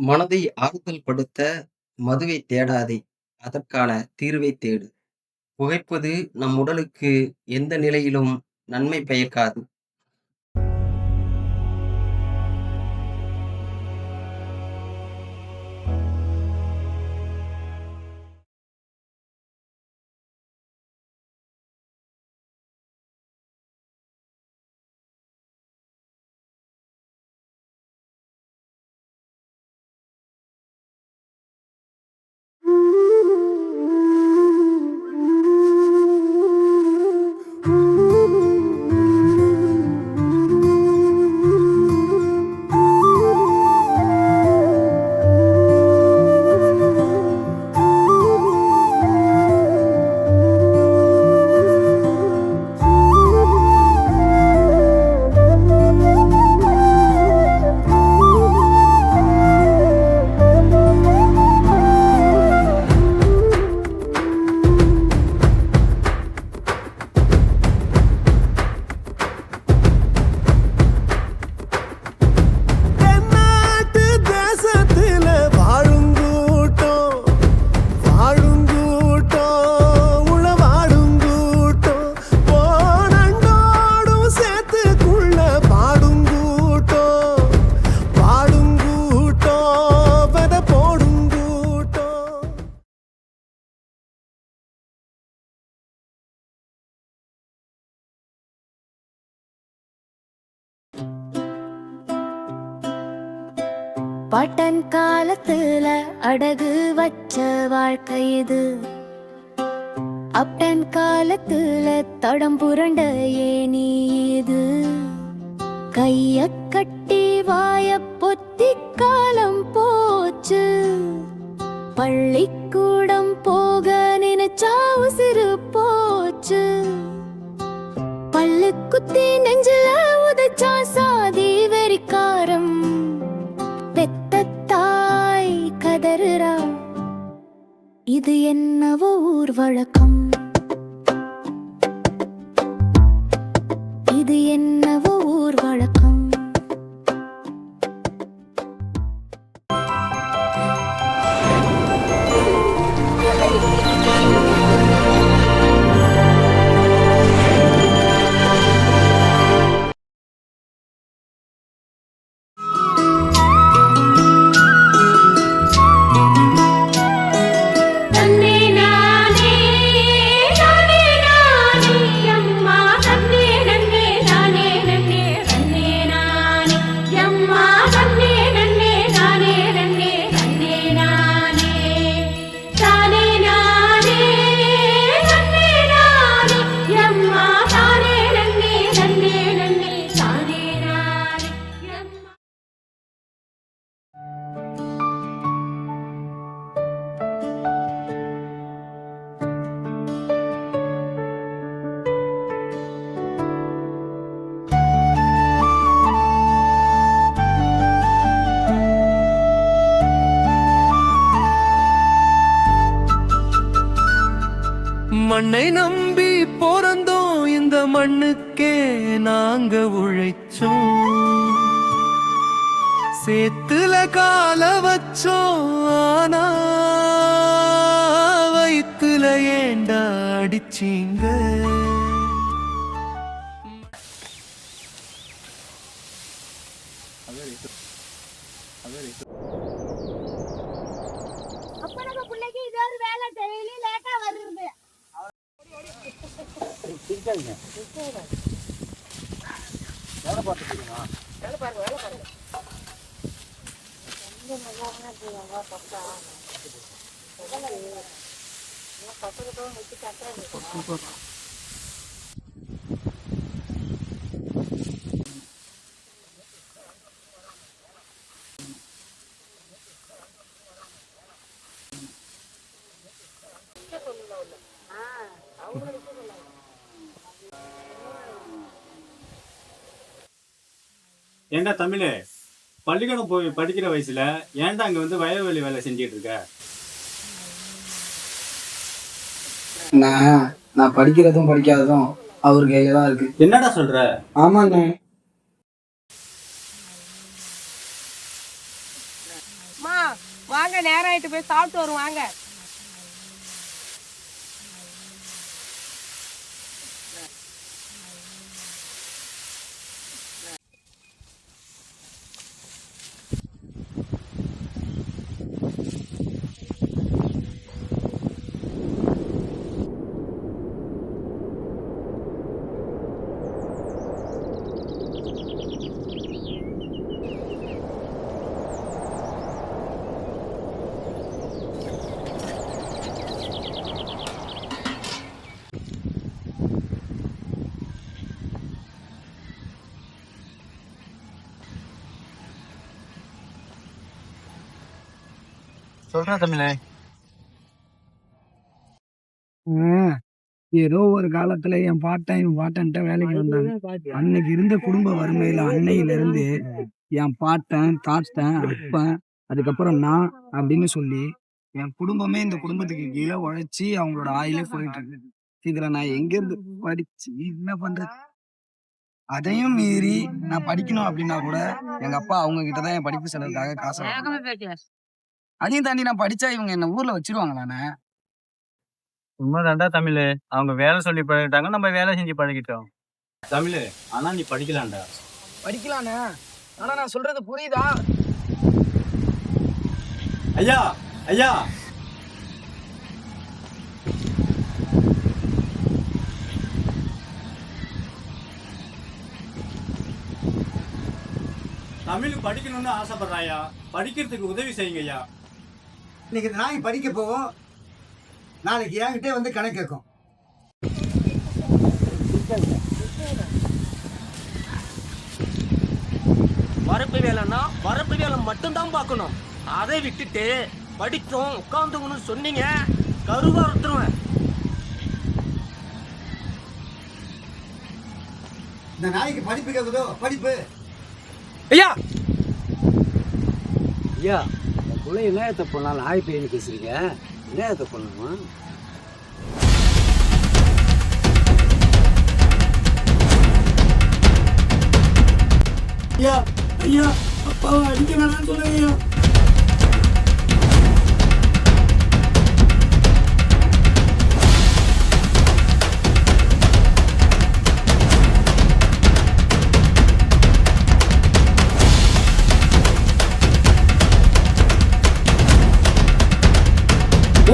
மனதை ஆறுதல் படுத்த மதுவை தேடாதே. அதற்கான தீர்வை தேடு. புகைப்பது நம் உடலுக்கு எந்த நிலையிலும் நன்மை பயக்காது. பாட்டன் காலத்துல அடகு வச்ச வாழ்க்கை இது. அப்டன் காலத்துல தடம் புரண்ட ஏனி இது. கைய கட்டி வாய பொத்தி காலம் போச்சு. பள்ளிக்கூடம் போக நினைச்சா உசிறு போச்சு. பல்லு குத்தி நெஞ்சில உதச்சா சாதி வெறிக்காரம். பெத்த தாய் கதறுறா, இது என்னவோ ஊர் வழக்கம். இது என்னவோ ஊர் வழக்கம். மண்ணை நம்பி பிறந்தோம், இந்த மண்ணுக்கே நாங்க உழைச்சோம். சேத்துல கால வச்சோம், ஆனா வயித்துல ஏண்டா அடிச்சீங்க. வேலை பார்த்துருக்கீங்களா? வேலை பாருங்க, வேலை பாருங்க. ஏண்டா தமிழ், பள்ளிக்கூடம் போய் படிக்கிற வயசுல ஏன்டா அங்க வந்து வயல்வெளி வேலை செஞ்சுட்டு இருக்க? நான் படிக்கிறதும் படிக்காததும் அவர் கையில தான் இருக்கு. என்னடா சொல்ற? ஆமாண்ணே. அம்மா வாங்க, நேரம் ஆயிட்டு, போய் சாப்பிட்டு வரும் வாங்க. சொல்றேன் தமிழே. ஏதோ ஒரு காலத்துல என் பாட்டன்ட்ட வேலைக்கு வந்தாங்க. அன்னைக்கு இருந்த குடும்ப வறுமையில அன்னையில இருந்து என் பாட்டன், தாத்தன், அப்பன், அதுக்கப்புறம் நான் அப்படின்னு சொல்லி என் குடும்பமே இந்த குடும்பத்துக்கு கீழே உழைச்சி அவங்களோட ஆயிலே போயிட்டு இருக்கு. இதுல நான் எங்க இருந்து படிச்சு என்ன பண்றது? அதையும் மீறி நான் படிக்கணும் அப்படின்னா கூட எங்க அப்பா அவங்க கிட்டதான் என் படிப்பு செலவுக்காக காசு வாங்குவாங்க. அதையும் தாண்டி நான் படிச்சா இவங்க என்ன ஊர்ல வச்சிருவாங்களாண்ணே? உண்மைதான்டா தமிழ். அவங்க வேலை சொல்லி பழகிட்டாங்க, நம்ம வேலை செஞ்சு பழகிட்டோம். தமிழ், ஆனா நீ படிக்கலாம்டா. படிக்கலாண்ணே, ஆனா நான் சொல்றது புரியுதா? ஐயா ஐயா, தமிழ் படிக்கணும்னு ஆசைப்படுறாயா, படிக்கிறதுக்கு உதவி செய்யுங்க ஐயா. இன்னைக்கு இந்த நாய் படிக்க போவோம், நாளைக்கு என்கிட்டே வந்து கணக்கு கேட்கும். வரப்பு வேலைன்னா வரப்பு வேலை மட்டும்தான் பார்க்கணும். அதை விட்டுட்டு படித்தோம் உட்காந்துக்கணும்னு சொன்னீங்க, கருவா அறுத்துருவேன். இந்த நாய்க்கு படிப்பு கேட்குதோ படிப்பு. ஐயா ஐயா, இந்த பிள்ளை என்ன பண்ணாலும் ஆய் பையனு பேசுறீங்க, என்ன பண்ணணுமா? ஐயா ஐயா, அப்பாவை அடிக்க வேணாம்னு சொல்லுங்க ஐயா.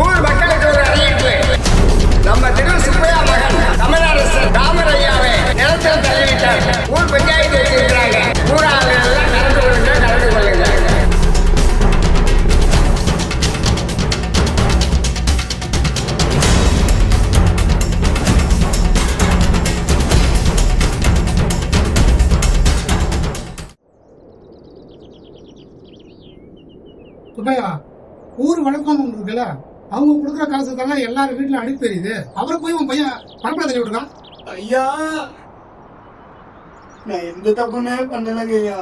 ஊர் மக்களுக்கு ஒரு அறிவிப்பு. நம்ம திரு சுப்பையா மகன் தமிழரசு ராமரையாவை நிலத்தில் தள்ளிவிட்டார். ஊர் பஞ்சாயத்து வச்சிருக்கிறாங்க. ஊராளர்கள் எல்லாம் நடந்து கொள்ளுங்க. சுப்பையா, ஊர் வழக்கம் ஒன்று இருக்குல்ல, அவங்க கொடுக்குற காசு தானே எல்லாரும் வீட்டுல அனுப்பி தெரியுது. அவரை போய் உன் பையன் பரப்பட தள்ளி விடுறான். ஐயா, நான் எந்த தப்புமே பண்ணலங்க ஐயா.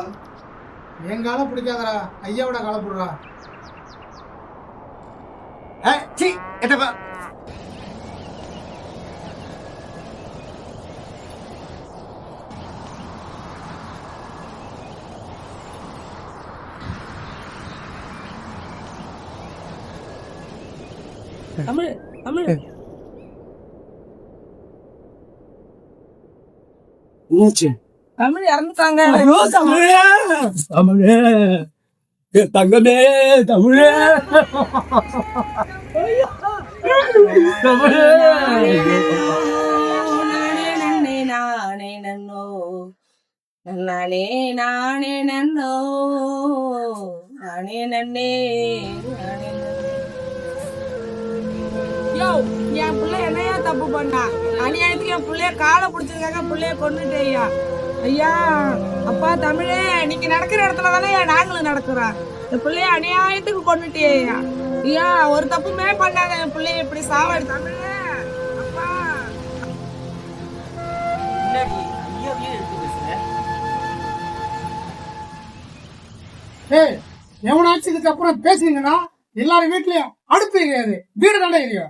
என் காலம் பிடிக்காதரா, ஐயாவோட காலம் போடுறா. என்னப்பா தமிழ் தமிழ் மூச்சு தமிழ் இறந்துட்டாங்க. ஐயோ தமிழே, தமிழே, தங்கமே, தமிழே, தமிழே. நானே நானே நன்னோ, நானே நானே நன்னோ, நானே நன்னே நானே. யோ, என் பிள்ளை என்னையா தப்பு பண்ணா? அநியாயத்துக்கு என் பிள்ளைய காலை பிடிச்சிருக்காங்க, பிள்ளைய கொண்டுட்டு ஐயா. ஐயா, அப்பா தமிழே, நீங்க நடக்கிற இடத்துல தானே நாங்களும் நடக்கிறோம். என் பிள்ளைய அநியாயத்துக்கு கொண்டுட்டே ஐயா. ஐயா, ஒரு தப்புமே பண்ணாங்க, என் பிள்ளைய இப்படி சாவடி. தமிழே அப்பா, முன்னாடி ஐயாவையே எடுத்து பேசுறேன். ஏய், எவனாச்சும் இதுக்கு அப்புறம் பேசுறீங்கன்னா எல்லாரும் வீட்லயும் அடுப்பு கிடையாது, வீடு தானே இல்லையா?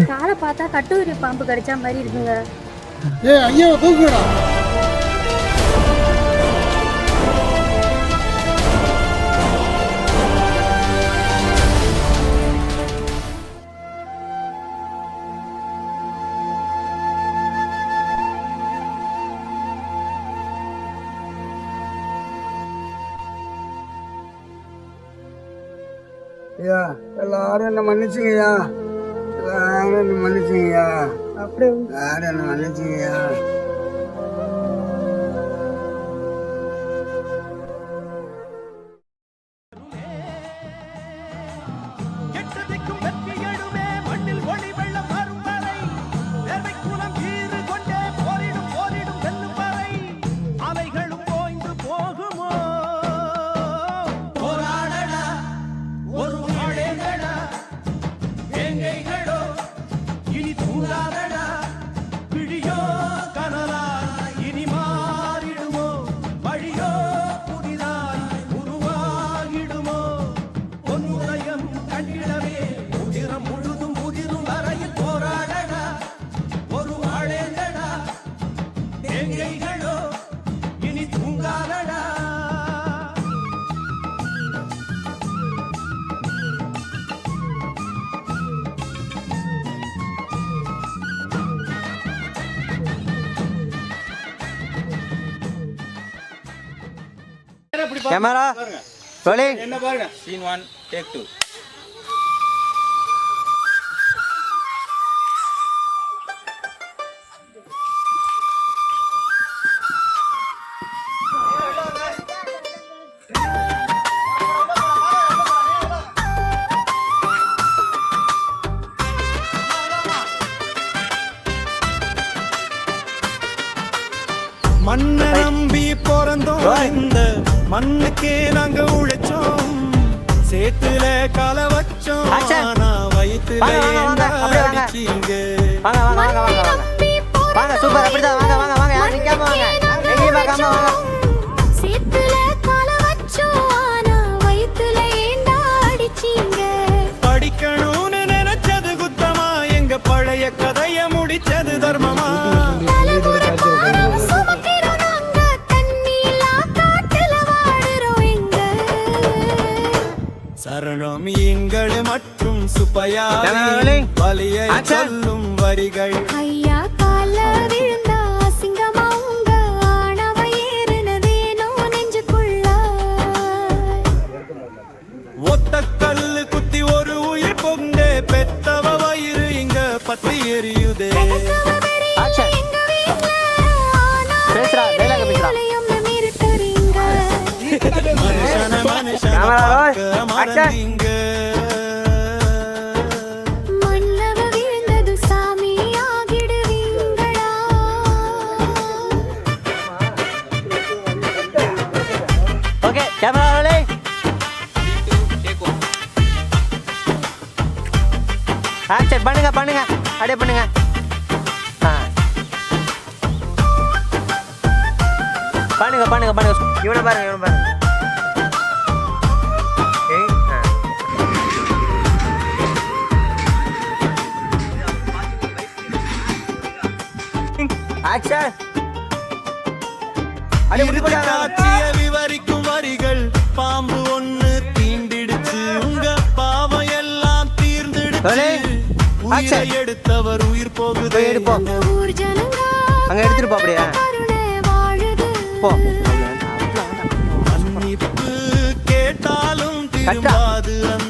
காலை பார்த்தா கட்டூரி பாம்பு கடிச்சா மாதிரி இருக்குங்க. ஏய் ஐயா தூக்குடா. ஐயா எல்லாரும் என்ன மன்னிச்சுங்கய்யா, எல்லாரும் என்ன மன்னிச்சுங்கய்யா, எல்லாரும் என்ன மன்னிச்சுங்கய்யா. கேமரா ரோலி. என்ன பாருங்க, சீன் 1 டேக் 2. மண்ணை நம்பி பிறந்தோம், இந்த மண்ணுக்கே நாங்க உழைச்சோம், சேத்துல கால வச்சோம், ஆனா வயித்துல அடிச்சீங்க. சூப்பர், அப்படிதான். வாங்க வாங்க வாங்க, யாரும் நிக்காம வாங்க, எங்கேயும் பார்க்காம வாங்க. படிக்கணும்னு நினைச்சது குத்தமா, எங்க பழைய கதைய முடிச்சது தர்மமா. சரணம் எங்கள் மற்றும் சுப்பையாவின் வலியை சொல்லும் வரிகள். ஐயா கால விழுந்தா அசிங்கமா உங்க ஆணவ ஏறுனதேனோ நெஞ்சுக்குள்ள. ஒத்த கல்லு குத்தி ஒரு உயிர் பொங்க, பெத்தவ வயிறு இங்க பத்தி எரியுதே. மனுஷன மனுஷன மறந்தீங்க. மன்னவ விழுந்தது சாமி ஆகிடுவீங்களா? ஓகே, கேமரா ரோலி. ஆக்சன் பண்ணுங்க பண்ணுங்க, அப்படியே பண்ணுங்க. பண்ணுங்க பண்ணுங்க பண்ணுங்க. இவனை பாருங்க, இவனை பாருங்க. ஆக்சன். காட்சிய விவரிக்கும் வரிகள். பாம்பு ஒண்ணு தீண்டிடுச்சு, உங்க பாவம் எல்லாம் தீர்ந்துடுச்சு. உயிரை எடுத்தவர் உயிர் போகுது. ஊர் ஜனங்க அங்க எடுத்துட்டு போ, அப்படியே போ. மன்னிப்பு கேட்டாலும் திரும்பாது அந்த